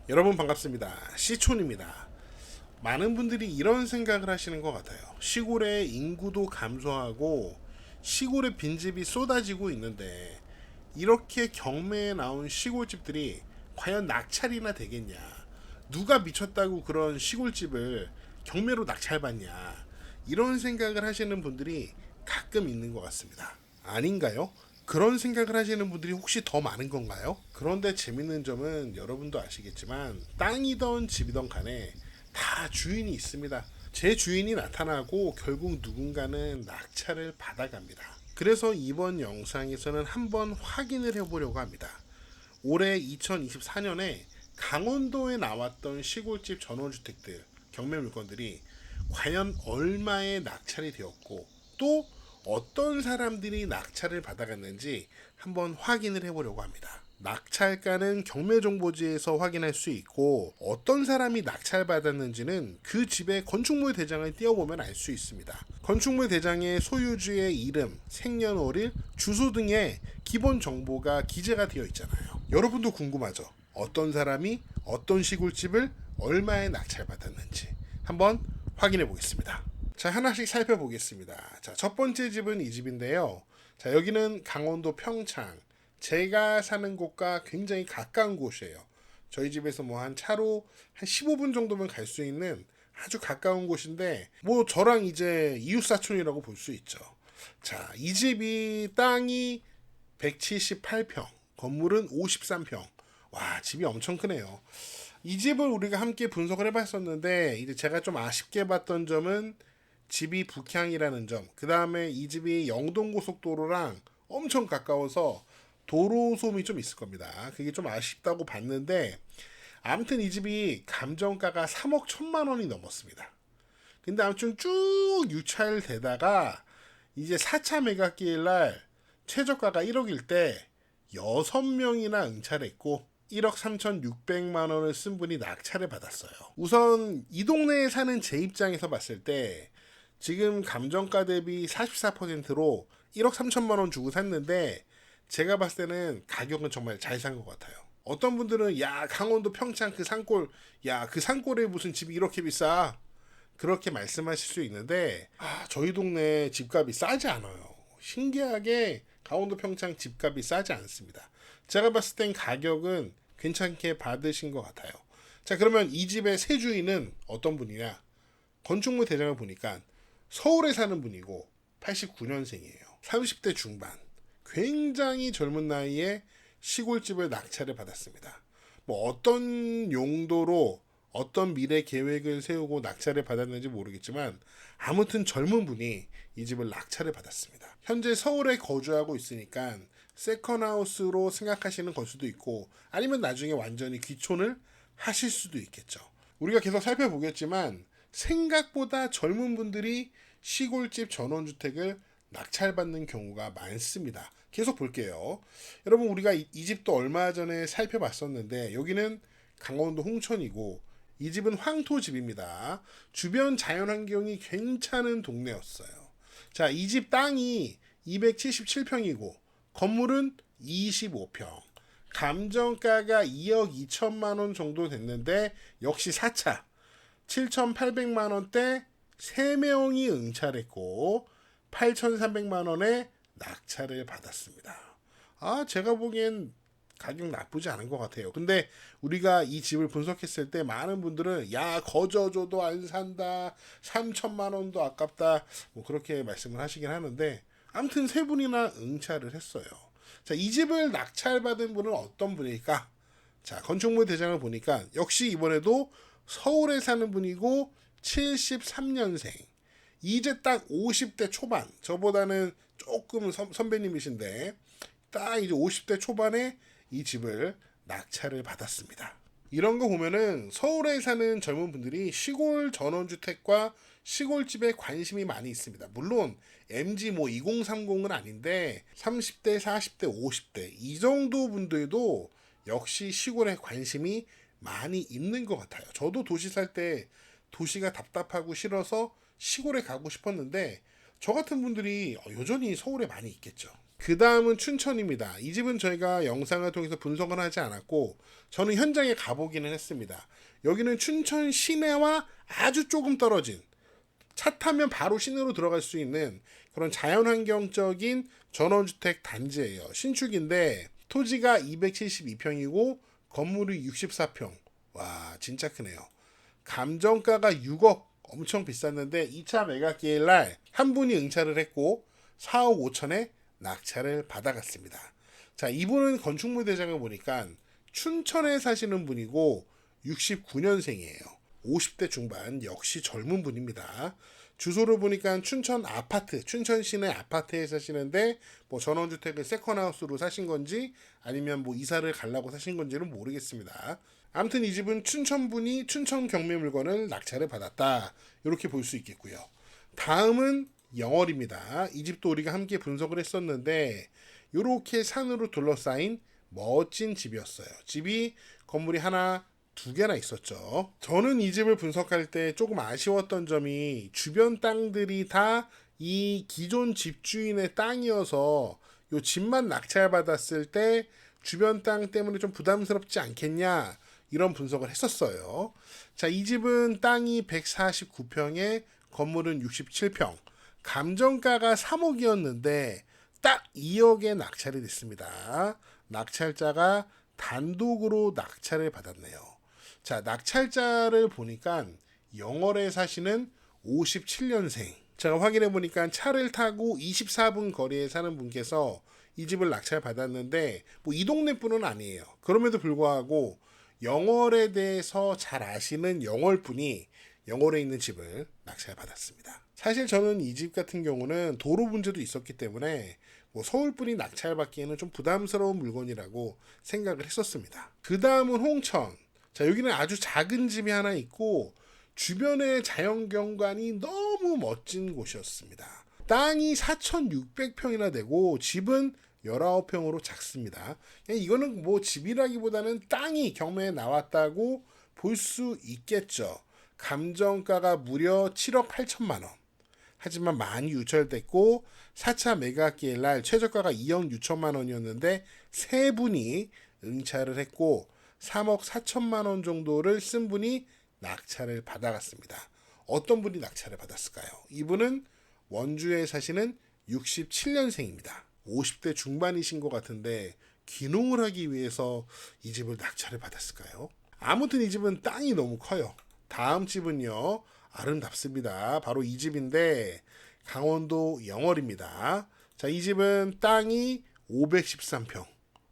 여러분 반갑습니다. 시촌입니다. 많은 분들이 이런 생각을 하시는 것 같아요. 시골의 인구도 감소하고 시골의 빈집이 쏟아지고 있는데 이렇게 경매에 나온 시골집들이 과연 낙찰이나 되겠냐? 누가 미쳤다고 그런 시골집을 경매로 낙찰받냐? 이런 생각을 하시는 분들이 가끔 있는 것 같습니다. 아닌가요? 그런 생각을 하시는 분들이 혹시 더 많은 건가요? 그런데 재밌는 점은 여러분도 아시겠지만 땅이던 집이던 간에 다 주인이 있습니다. 제 주인이 나타나고 결국 누군가는 낙찰을 받아갑니다. 그래서 이번 영상에서는 한번 확인을 해보려고 합니다. 올해 2024년에 강원도에 나왔던 시골집 전원주택들 경매 물건들이 과연 얼마에 낙찰이 되었고 또 어떤 사람들이 낙찰을 받아갔는지 한번 확인을 해보려고 합니다. 낙찰가는 경매정보지에서 확인할 수 있고 어떤 사람이 낙찰받았는지는 그 집의 건축물 대장을 띄워보면 알 수 있습니다. 건축물 대장의 소유주의 이름, 생년월일, 주소 등의 기본 정보가 기재가 되어 있잖아요. 여러분도 궁금하죠? 어떤 사람이 어떤 시골집을 얼마에 낙찰받았는지 한번 확인해 보겠습니다. 자, 하나씩 살펴보겠습니다. 자, 첫 번째 집은 이 집인데요. 자, 여기는 강원도 평창. 제가 사는 곳과 굉장히 가까운 곳이에요. 저희 집에서 뭐 한 차로 한 15분 정도면 갈 수 있는 아주 가까운 곳인데, 뭐 저랑 이제 이웃사촌이라고 볼 수 있죠. 자, 이 집이 땅이 178평, 건물은 53평. 와, 집이 엄청 크네요. 이 집을 우리가 함께 분석을 해봤었는데, 이제 제가 좀 아쉽게 봤던 점은 집이 북향이라는 점, 그 다음에 이 집이 영동고속도로랑 엄청 가까워서 도로소음이 좀 있을 겁니다. 그게 좀 아쉽다고 봤는데, 아무튼 이 집이 감정가가 3억 1천만 원이 넘었습니다. 근데 아무튼 쭉 유찰되다가 이제 4차 매각기일 날 최저가가 1억일 때 6명이나 응찰했고 1억 3,600만 원을 쓴 분이 낙찰을 받았어요. 우선 이 동네에 사는 제 입장에서 봤을 때 지금 감정가 대비 44%로 1억 3천만 원 주고 샀는데 제가 봤을 때는 가격은 정말 잘 산 것 같아요. 어떤 분들은 야 강원도 평창 그 산골 야 그 산골에 무슨 집이 이렇게 비싸 그렇게 말씀하실 수 있는데 저희 동네 집값이 싸지 않아요. 신기하게 강원도 평창 집값이 싸지 않습니다. 제가 봤을 땐 가격은 괜찮게 받으신 것 같아요. 자, 그러면 이 집의 새 주인은 어떤 분이냐? 건축물 대장을 보니까 서울에 사는 분이고 89년생이에요. 30대 중반. 굉장히 젊은 나이에 시골집을 낙찰을 받았습니다. 뭐 어떤 용도로 어떤 미래 계획을 세우고 낙찰을 받았는지 모르겠지만 아무튼 젊은 분이 이 집을 낙찰을 받았습니다. 현재 서울에 거주하고 있으니까 세컨하우스로 생각하시는 걸 수도 있고 아니면 나중에 완전히 귀촌을 하실 수도 있겠죠. 우리가 계속 살펴보겠지만 생각보다 젊은 분들이 시골집 전원주택을 낙찰받는 경우가 많습니다. 계속 볼게요. 여러분 우리가 이 집도 얼마 전에 살펴봤었는데 여기는 강원도 홍천이고 이 집은 황토집입니다. 주변 자연환경이 괜찮은 동네였어요. 자, 이 집 땅이 277평이고 건물은 25평. 감정가가 2억 2천만 원 정도 됐는데 역시 4차 7,800만 원대 3명이 응찰했고 8,300만 원에 낙찰을 받았습니다. 제가 보기엔 가격 나쁘지 않은 것 같아요. 근데 우리가 이 집을 분석했을 때 많은 분들은 야 거저줘도 안 산다 3천만 원도 아깝다 뭐 그렇게 말씀을 하시긴 하는데 아무튼 세 분이나 응찰을 했어요. 자, 이 집을 낙찰받은 분은 어떤 분일까? 자, 건축물 대장을 보니까 역시 이번에도 서울에 사는 분이고 73년생 이제 딱 50대 초반 저보다는 조금 선배님이신데 딱 이제 50대 초반에 이 집을 낙찰을 받았습니다. 이런 거 보면은 서울에 사는 젊은 분들이 시골 전원주택과 시골집에 관심이 많이 있습니다. 물론 MG 뭐 2030은 아닌데 30대, 40대, 50대 이 정도 분들도 역시 시골에 관심이 많이 있는 것 같아요. 저도 도시 살 때 도시가 답답하고 싫어서 시골에 가고 싶었는데 저 같은 분들이 여전히 서울에 많이 있겠죠. 그 다음은 춘천입니다. 이 집은 저희가 영상을 통해서 분석을 하지 않았고 저는 현장에 가보기는 했습니다. 여기는 춘천 시내와 아주 조금 떨어진, 차 타면 바로 시내로 들어갈 수 있는 그런 자연환경적인 전원주택 단지예요. 신축인데 토지가 272평이고 건물이 64평. 와, 진짜 크네요. 감정가가 6억, 엄청 비쌌는데 2차 매각기일 날 한 분이 응찰을 했고 4억 5천에 낙찰을 받아갔습니다. 자, 이분은 건축물 대장을 보니까 춘천에 사시는 분이고 69년생이에요. 50대 중반, 역시 젊은 분입니다. 주소를 보니까 춘천 아파트, 춘천 시내 아파트에 사시는데 뭐 전원주택을 세컨하우스로 사신 건지 아니면 뭐 이사를 가려고 사신 건지는 모르겠습니다. 아무튼 이 집은 춘천분이 춘천 경매 물건을 낙찰을 받았다. 이렇게 볼 수 있겠고요. 다음은 영월입니다. 이 집도 우리가 함께 분석을 했었는데 이렇게 산으로 둘러싸인 멋진 집이었어요. 집이 건물이 하나, 두 개나 있었죠. 저는 이 집을 분석할 때 조금 아쉬웠던 점이 주변 땅들이 다 이 기존 집주인의 땅이어서 이 집만 낙찰받았을 때 주변 땅 때문에 좀 부담스럽지 않겠냐 이런 분석을 했었어요. 자, 이 집은 땅이 149평에 건물은 67평, 감정가가 3억이었는데 딱 2억에 낙찰이 됐습니다. 낙찰자가 단독으로 낙찰을 받았네요. 자, 낙찰자를 보니까 영월에 사시는 57년생. 제가 확인해 보니까 차를 타고 24분 거리에 사는 분께서 이 집을 낙찰 받았는데 뭐 이 동네 분은 아니에요. 그럼에도 불구하고 영월에 대해서 잘 아시는 영월 분이 영월에 있는 집을 낙찰 받았습니다. 사실 저는 이 집 같은 경우는 도로 문제도 있었기 때문에 뭐 서울 분이 낙찰 받기에는 좀 부담스러운 물건이라고 생각을 했었습니다. 그 다음은 홍천. 자, 여기는 아주 작은 집이 하나 있고 주변의 자연경관이 너무 멋진 곳이었습니다. 땅이 4,600평이나 되고 집은 19평으로 작습니다. 이거는 뭐 집이라기보다는 땅이 경매에 나왔다고 볼 수 있겠죠. 감정가가 무려 7억 8천만 원. 하지만 많이 유찰됐고 4차 매각기일 날 최저가가 2억 6천만 원이었는데 세 분이 응찰을 했고 3억 4천만 원 정도를 쓴 분이 낙찰을 받아갔습니다. 어떤 분이 낙찰을 받았을까요? 이분은 원주에 사시는 67년생입니다. 50대 중반이신 것 같은데 귀농을 하기 위해서 이 집을 낙찰을 받았을까요? 아무튼 이 집은 땅이 너무 커요. 다음 집은요, 아름답습니다. 바로 이 집인데 강원도 영월입니다. 자, 이 집은 땅이 513평,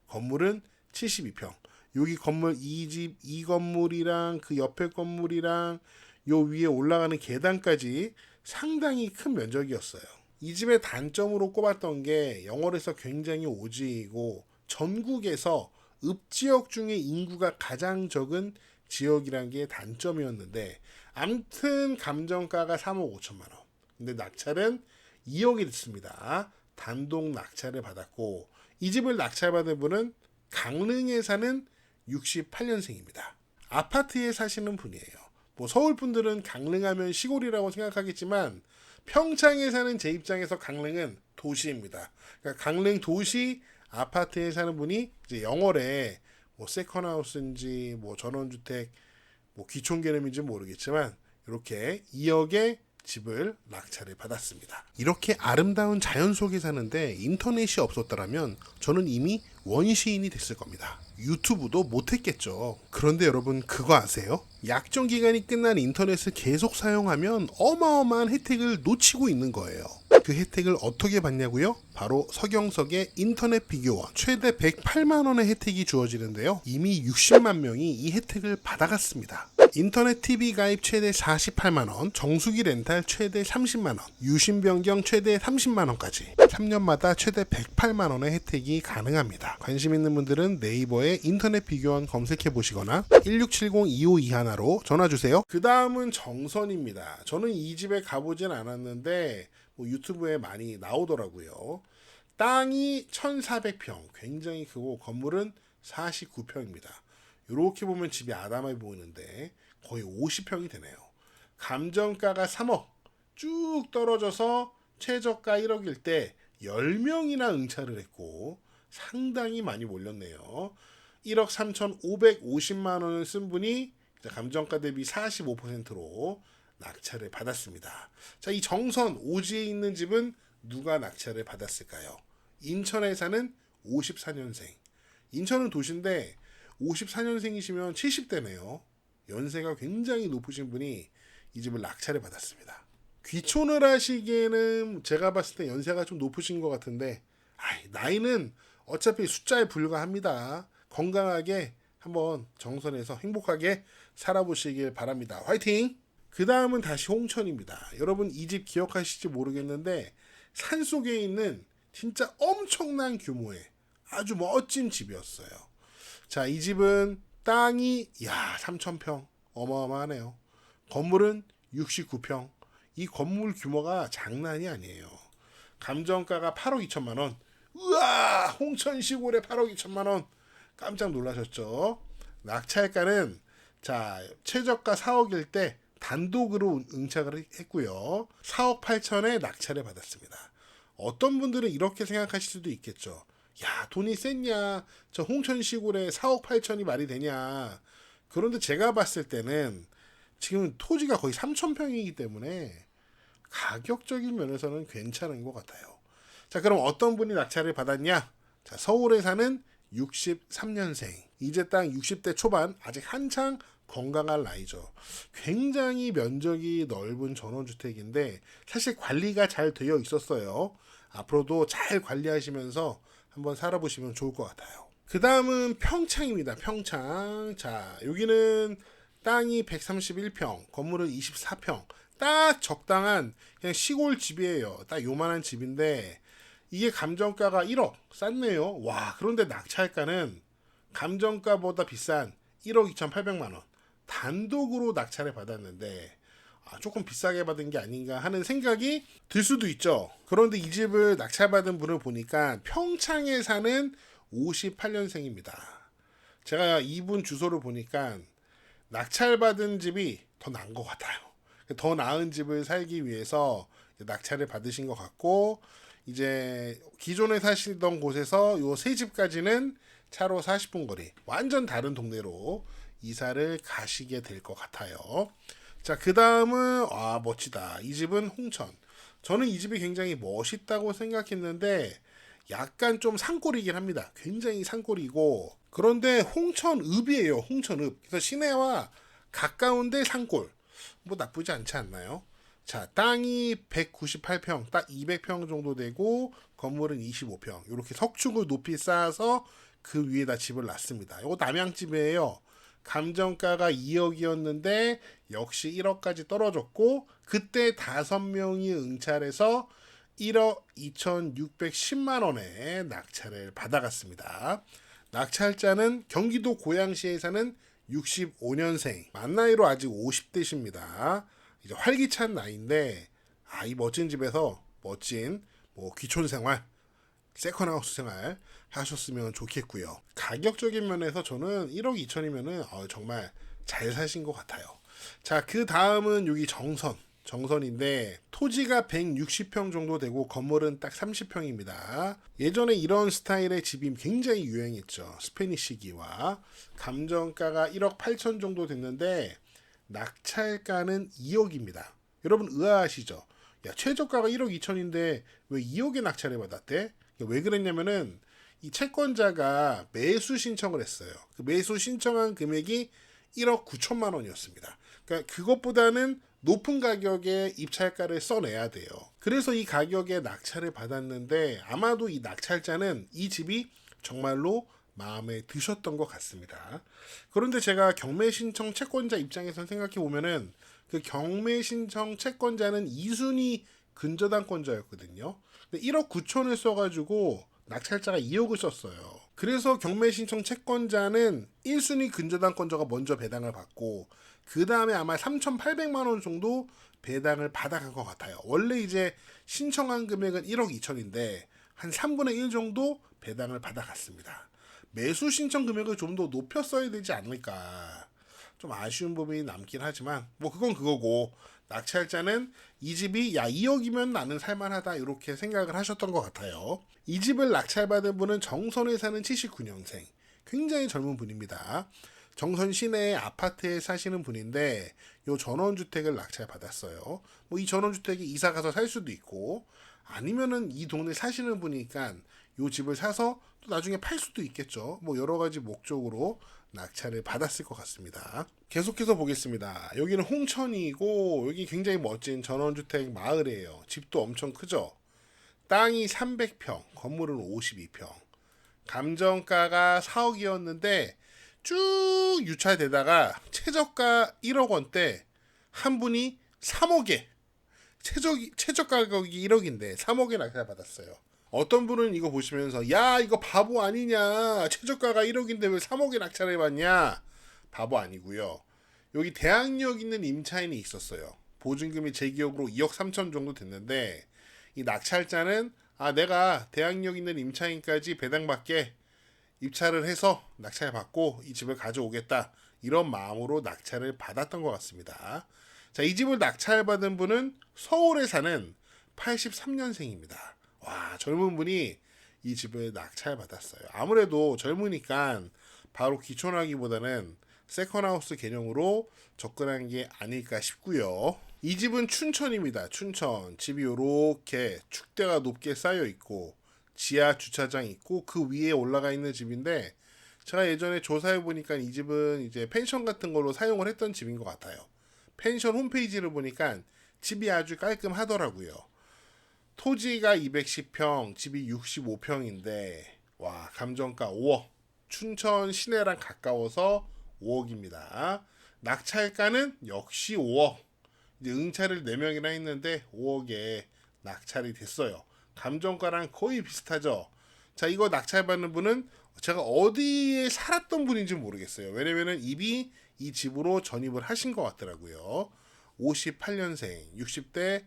건물은 72평. 여기 건물 이 건물이랑 그 옆에 건물이랑 요 위에 올라가는 계단까지 상당히 큰 면적이었어요. 이 집의 단점으로 꼽았던 게 영월에서 굉장히 오지이고 전국에서 읍지역 중에 인구가 가장 적은 지역이란 게 단점이었는데 암튼 감정가가 3억 5천만 원. 근데 낙찰은 2억이 됐습니다. 단독 낙찰을 받았고 이 집을 낙찰받은 분은 강릉에 사는 68년생입니다. 아파트에 사시는 분이에요. 뭐 서울 분들은 강릉하면 시골이라고 생각하겠지만 평창에 사는 제 입장에서 강릉은 도시입니다. 그러니까 강릉 도시 아파트에 사는 분이 이제 영월에 뭐 세컨하우스인지 뭐 전원주택 뭐 귀촌개념인지 모르겠지만 이렇게 2억의 집을 낙찰을 받았습니다. 이렇게 아름다운 자연 속에 사는데 인터넷이 없었더라면 저는 이미 원시인이 됐을 겁니다. 유튜브도 못했겠죠. 그런데 여러분 그거 아세요? 약정 기간이 끝난 인터넷을 계속 사용하면 어마어마한 혜택을 놓치고 있는 거예요. 그 혜택을 어떻게 받냐고요? 바로 서경석의 인터넷 비교원 최대 108만 원의 혜택이 주어지는데요. 이미 60만 명이 이 혜택을 받아갔습니다. 인터넷 TV 가입 최대 48만 원, 정수기 렌탈 최대 30만 원, 유심 변경 최대 30만 원까지 3년마다 최대 108만 원의 혜택이 가능합니다. 관심 있는 분들은 네이버에 인터넷 비교원 검색해 보시거나 1670-2521로 전화 주세요. 그 다음은 정선입니다. 저는 이 집에 가보진 않았는데 뭐 유튜브에 많이 나오더라고요. 땅이 1400평, 굉장히 크고 건물은 49평입니다. 이렇게 보면 집이 아담해 보이는데 거의 50평이 되네요. 감정가가 3억 쭉 떨어져서 최저가 1억일 때 10명이나 응찰을 했고 상당히 많이 몰렸네요. 1억 3,550만 원을 쓴 분이 감정가 대비 45%로 낙찰을 받았습니다. 자, 이 정선 오지에 있는 집은 누가 낙찰을 받았을까요? 인천에 사는 54년생. 인천은 도시인데 54년생이시면 70대네요. 연세가 굉장히 높으신 분이 이 집을 낙찰을 받았습니다. 귀촌을 하시기에는 제가 봤을 때 연세가 좀 높으신 것 같은데 나이는 어차피 숫자에 불과합니다. 건강하게 한번 정선에서 행복하게 살아보시길 바랍니다. 화이팅! 그 다음은 다시 홍천입니다. 여러분 이 집 기억하실지 모르겠는데 산속에 있는 진짜 엄청난 규모의 아주 멋진 집이었어요. 자, 이 집은 땅이 3,000평 어마어마하네요. 건물은 69평. 이 건물 규모가 장난이 아니에요. 감정가가 8억 2천만 원. 우와! 홍천 시골에 8억 2천만 원. 깜짝 놀라셨죠? 낙찰가는 최저가 4억일 때 단독으로 응찰을 했고요. 4억 8천에 낙찰을 받았습니다. 어떤 분들은 이렇게 생각하실 수도 있겠죠. 야, 돈이 셌냐? 저 홍천 시골에 4억 8천이 말이 되냐? 그런데 제가 봤을 때는 지금 토지가 거의 3,000평이기 때문에 가격적인 면에서는 괜찮은 것 같아요. 자, 그럼 어떤 분이 낙찰을 받았냐? 자, 서울에 사는 63년생. 이제 딱 60대 초반, 아직 한창 건강한 나이죠. 굉장히 면적이 넓은 전원주택인데 사실 관리가 잘 되어 있었어요. 앞으로도 잘 관리하시면서 한번 살아보시면 좋을 것 같아요. 그 다음은 평창입니다. 평창. 자, 여기는 땅이 131평, 건물은 24평. 딱 적당한 그냥 시골 집이에요. 딱 요만한 집인데 이게 감정가가 1억. 쌌네요. 와, 그런데 낙찰가는 감정가보다 비싼 1억 2,800만 원. 단독으로 낙찰을 받았는데 조금 비싸게 받은 게 아닌가 하는 생각이 들 수도 있죠. 그런데 이 집을 낙찰받은 분을 보니까 평창에 사는 58년생입니다. 제가 이분 주소를 보니까 낙찰받은 집이 더 나은 것 같아요. 더 나은 집을 살기 위해서 낙찰을 받으신 것 같고 이제 기존에 사시던 곳에서 요 세 집까지는 차로 40분 거리 완전 다른 동네로 이사를 가시게 될 것 같아요. 자, 그 다음은 멋지다. 이 집은 홍천. 저는 이 집이 굉장히 멋있다고 생각했는데 약간 좀 산골이긴 합니다. 굉장히 산골이고 그런데 홍천읍이에요. 홍천읍. 그래서 시내와 가까운데 산골. 뭐 나쁘지 않지 않나요? 자, 땅이 198평, 딱 200평 정도 되고 건물은 25평. 이렇게 석축을 높이 쌓아서 그 위에다 집을 놨습니다. 이거 남양집이에요. 감정가가 2억이었는데 역시 1억까지 떨어졌고 그때 5명이 응찰해서 1억 2,610만 원에 낙찰을 받아갔습니다. 낙찰자는 경기도 고양시에 사는 65년생. 만 나이로 아직 50대십니다. 이제 활기찬 나이인데 이 멋진 집에서 멋진 귀촌 생활, 세컨하우스 생활 하셨으면 좋겠고요. 가격적인 면에서 저는 1억 2천이면은 정말 잘 사신 것 같아요. 자, 그 다음은 여기 정선인데 토지가 160평 정도 되고 건물은 딱 30평입니다. 예전에 이런 스타일의 집이 굉장히 유행했죠. 스페니시기와 감정가가 1억 8천 정도 됐는데 낙찰가는 2억입니다. 여러분 의아하시죠? 야, 최저가가 1억 2천인데 왜 2억에 낙찰을 받았대? 왜 그랬냐면은 이 채권자가 매수 신청을 했어요. 그 매수 신청한 금액이 1억 9천만 원이었습니다. 그러니까 그것보다는 높은 가격에 입찰가를 써내야 돼요. 그래서 이 가격에 낙찰을 받았는데 아마도 이 낙찰자는 이 집이 정말로 마음에 드셨던 것 같습니다. 그런데 제가 경매 신청 채권자 입장에서 생각해 보면은 그 경매 신청 채권자는 2순위 근저당권자였거든요. 1억 9천을 써가지고 낙찰자가 2억을 썼어요. 그래서 경매 신청 채권자는 1순위 근저당권자가 먼저 배당을 받고 그 다음에 아마 3,800만 원 정도 배당을 받아간 것 같아요. 원래 이제 신청한 금액은 1억 2천인데 한 3분의 1 정도 배당을 받아갔습니다. 매수 신청 금액을 좀 더 높였어야 되지 않을까. 좀 아쉬운 부분이 남긴 하지만 뭐 그건 그거고, 낙찰자는 이 집이 야 2억이면 나는 살만하다 이렇게 생각을 하셨던 것 같아요. 이 집을 낙찰받은 분은 정선에 사는 79년생, 굉장히 젊은 분입니다. 정선 시내의 아파트에 사시는 분인데 요 전원주택을 낙찰받았어요. 뭐 이 전원주택에 이사 가서 살 수도 있고, 아니면은 이 동네 사시는 분이니까 요 집을 사서 또 나중에 팔 수도 있겠죠. 뭐 여러 가지 목적으로 낙찰을 받았을 것 같습니다. 계속해서 보겠습니다. 여기는 홍천이고 여기 굉장히 멋진 전원주택 마을이에요. 집도 엄청 크죠. 땅이 300평, 건물은 52평. 감정가가 4억이었는데 쭉 유찰되다가 최저가 1억 원대 한 분이 3억에, 최저 가격이 1억인데 3억에 낙찰받았어요. 어떤 분은 이거 보시면서 야 이거 바보 아니냐, 최저가가 1억인데 왜 3억에 낙찰을 받냐. 바보 아니고요. 여기 대학역 있는 임차인이 있었어요. 보증금이 제 기억으로 2억 3천 정도 됐는데 이 낙찰자는 내가 대학역 있는 임차인까지 배당받게 입찰을 해서 낙찰 받고 이 집을 가져오겠다, 이런 마음으로 낙찰을 받았던 것 같습니다. 자, 이 집을 낙찰받은 분은 서울에 사는 83년생입니다. 와, 젊은 분이 이 집을 낙찰받았어요. 아무래도 젊으니까 바로 기촌하기보다는 세컨하우스 개념으로 접근한 게 아닐까 싶고요. 이 집은 춘천입니다. 춘천. 집이 이렇게 축대가 높게 쌓여 있고 지하 주차장 있고 그 위에 올라가 있는 집인데, 제가 예전에 조사해 보니까 이 집은 이제 펜션 같은 걸로 사용을 했던 집인 것 같아요. 펜션 홈페이지를 보니까 집이 아주 깔끔하더라고요. 토지가 210평, 집이 65평인데 와, 감정가 5억. 춘천 시내랑 가까워서 5억입니다. 낙찰가는 역시 5억. 이제 응찰을 4명이나 했는데 5억에 낙찰이 됐어요. 감정가랑 거의 비슷하죠. 자, 이거 낙찰받는 분은 제가 어디에 살았던 분인지 모르겠어요. 왜냐면은 이미 이 집으로 전입을 하신 것 같더라고요. 58년생, 60대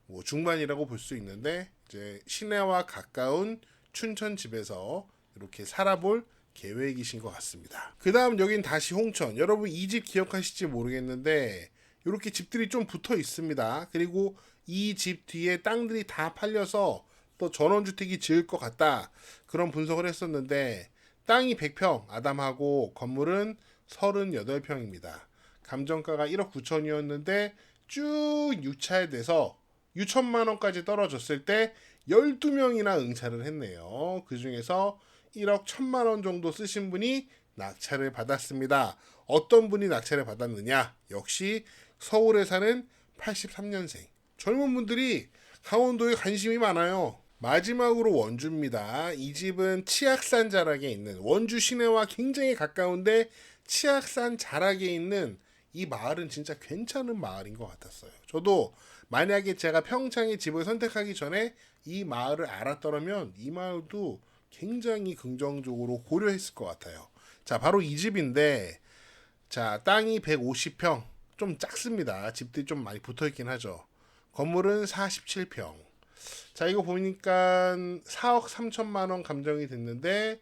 뭐 중반이라고 볼 수 있는데 이제 시내와 가까운 춘천 집에서 이렇게 살아볼 계획이신 것 같습니다. 그 다음 여긴 다시 홍천. 여러분 이 집 기억하실지 모르겠는데 이렇게 집들이 좀 붙어 있습니다. 그리고 이 집 뒤에 땅들이 다 팔려서 또 전원주택이 지을 것 같다, 그런 분석을 했었는데 땅이 100평 아담하고 건물은 38평입니다. 감정가가 1억 9천이었는데 쭉 유찰돼서 6천만 원까지 떨어졌을 때 12명이나 응찰을 했네요. 그 중에서 1억 1천만 원 정도 쓰신 분이 낙찰을 받았습니다. 어떤 분이 낙찰을 받았느냐? 역시 서울에 사는 83년생. 젊은 분들이 강원도에 관심이 많아요. 마지막으로 원주입니다. 이 집은 치악산 자락에 있는, 원주 시내와 굉장히 가까운데 치악산 자락에 있는 이 마을은 진짜 괜찮은 마을인 것 같았어요. 저도 만약에 제가 평창에 집을 선택하기 전에 이 마을을 알았더라면 이 마을도 굉장히 긍정적으로 고려했을 것 같아요. 자, 바로 이 집인데, 자, 땅이 150평, 좀 작습니다. 집들이 좀 많이 붙어있긴 하죠. 건물은 47평. 자, 이거 보니까 4억 3천만 원 감정이 됐는데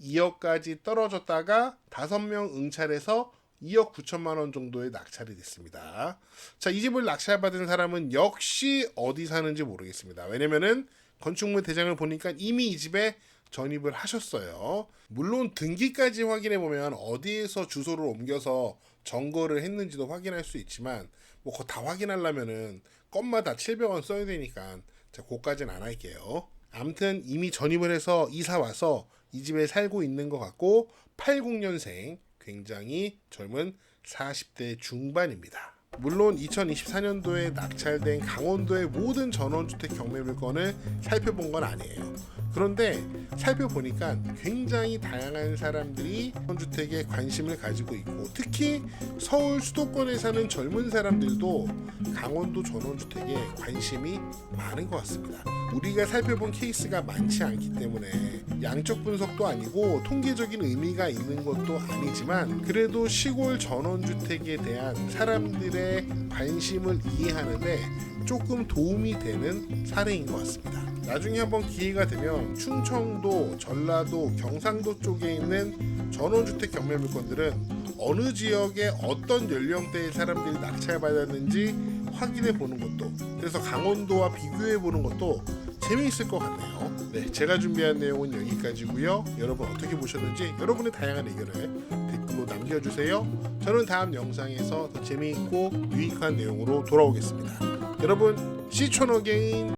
2억까지 떨어졌다가 5명 응찰해서 2억 9천만 원 정도의 낙찰이 됐습니다. 자, 이 집을 낙찰받은 사람은 역시 어디 사는지 모르겠습니다. 왜냐면은 건축물 대장을 보니까 이미 이 집에 전입을 하셨어요. 물론 등기까지 확인해 보면 어디에서 주소를 옮겨서 점거를 했는지도 확인할 수 있지만 뭐 그거 다 확인하려면은 건마다 700원 써야 되니까 제가 그거까지는 안 할게요. 아무튼 이미 전입을 해서 이사 와서 이 집에 살고 있는 것 같고 80년생, 굉장히 젊은 40대 중반입니다. 물론 2024년도에 낙찰된 강원도의 모든 전원주택 경매물건을 살펴본 건 아니에요. 그런데 살펴보니까 굉장히 다양한 사람들이 전원주택에 관심을 가지고 있고, 특히 서울 수도권에 사는 젊은 사람들도 강원도 전원주택에 관심이 많은 것 같습니다. 우리가 살펴본 케이스가 많지 않기 때문에 양적 분석도 아니고 통계적인 의미가 있는 것도 아니지만, 그래도 시골 전원주택에 대한 사람들의 관심을 이해하는데 조금 도움이 되는 사례인 것 같습니다. 나중에 한번 기회가 되면 충청도, 전라도, 경상도 쪽에 있는 전원주택 경매 물건들은 어느 지역에 어떤 연령대의 사람들이 낙찰받았는지 확인해 보는 것도, 그래서 강원도와 비교해 보는 것도 재미있을 것 같네요. 네, 제가 준비한 내용은 여기까지고요. 여러분 어떻게 보셨는지 여러분의 다양한 의견을 댓글로 남겨주세요. 저는 다음 영상에서 더 재미있고 유익한 내용으로 돌아오겠습니다. 여러분, 시촌 어게인.